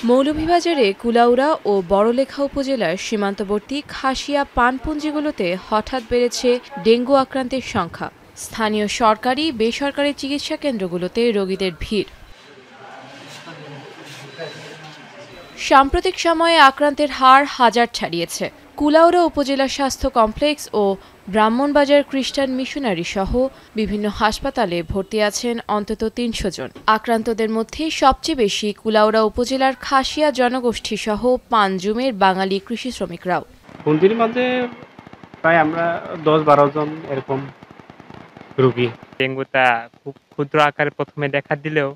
মৌলভীবাজারে কুলাউড়া ও বড়লেখা উপজেলার সীমান্তবর্তী খাসিয়া পানপুঞ্জিগুলোতে হঠাৎ বেড়েছে ডেঙ্গু আক্রান্তের সংখ্যা। স্থানীয় সরকারি বেসরকারি চিকিৎসা কেন্দ্রগুলোতে রোগীদের ভিড়। সাম্প্রতিক সময়ে আক্রান্তের হার হাজার ছাড়িয়েছে। কুলাউড়া উপজেলা স্বাস্থ্য কমপ্লেক্স ও ব্রাহ্মণবাজার খ্রিস্টান মিশনারি সহ বিভিন্ন হাসপাতালে ভর্তি আছেন অন্তত ৩০০ জন। আক্রান্তদের মধ্যে সবচেয়ে বেশি কুলাউড়া উপজেলার খাসিয়া জনগোষ্ঠী সহ পাঞ্জুমের বাঙালি কৃষি শ্রমিকরাও। মন্দির মধ্যে প্রায় আমরা ১০-১২ জন এরকম রোগী। ডেঙ্গুটা খুব ক্ষুদ্র আকারে প্রথমে দেখা দিলেও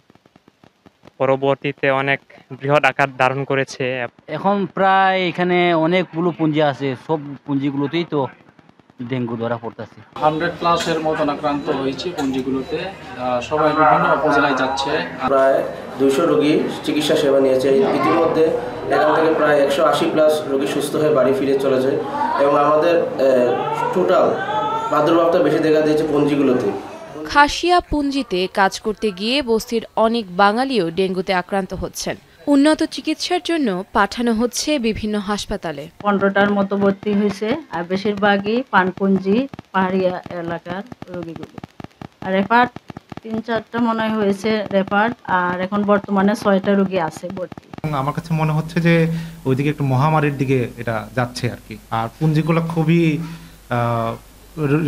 পরবর্তীতে অনেক বৃহৎ আকার ধারণ করেছে। এখন প্রায় এখানে অনেকগুলো পুঞ্জি আছে, সব পুঞ্জিগুলোতেই তো ডেঙ্গু ধরা পড়তেছে। 100+ এর মতন আক্রান্ত হয়েছে পুঞ্জিগুলোতে। সবাই বিভিন্ন উপজেলায় যাচ্ছে। প্রায় 200 রোগী চিকিৎসা সেবা নিয়েছে। ইতিমধ্যে এখান থেকে প্রায় 180+ রোগী সুস্থ হয়ে বাড়ি ফিরে চলেছে এবং আমাদের টোটাল প্রাদুর্ভাবটা বেশি দেখা দিয়েছে পুঞ্জিগুলোতে। খাসিয়া পুঞ্জিতে কাজ করতে গিয়ে বস্তির অনেক বাঙালিও ডেঙ্গুতে আক্রান্ত হচ্ছেন। উন্নত চিকিৎসার জন্য পাঠানো হচ্ছে বিভিন্ন হাসপাতালে। 15টার মতো ভর্তি হয়েছে, আর বেশিরভাগই পানপুঞ্জি পাহাড়িয়া এলাকার রোগীগুলো। আর রেফার 3-4টা মনে হয়েছে রেফার, আর এখন বর্তমানে 6টা রোগী আছে ভর্তি। আমার কাছে মনে হচ্ছে যে ওইদিকে একটু মহামারীর দিকে এটা যাচ্ছে আর কি। আর পুঞ্জিগুলো খুবই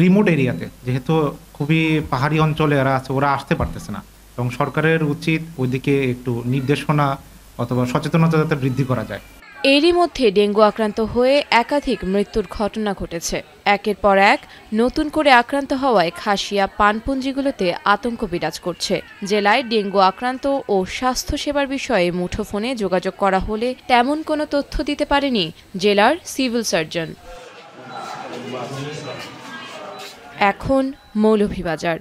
রিমোট এরিয়াতে, যেহেতু খুবই পাহাড়ি অঞ্চলে এরা আছে, ওরা আসতে পারতেছে না এবং সরকারের উচিত ওইদিকে একটু নির্দেশনা অথবা সচেতনতা যাতে বৃদ্ধি করা যায়। এরই মধ্যে ডেঙ্গু আক্রান্ত হয়ে একাধিক মৃত্যুর ঘটনা ঘটেছে। একের পর এক নতুন করে আক্রান্ত হওয়ায় খাসিয়া পানপুঞ্জিগুলোতে আতঙ্ক বিরাজ করছে। জেলায় ডেঙ্গু আক্রান্ত ও স্বাস্থ্যসেবার বিষয়ে মুঠোফোনে যোগাযোগ করা হলে তেমন কোনো তথ্য দিতে পারেনি জেলার সিভিল সার্জন। এখন মৌলভীবাজার।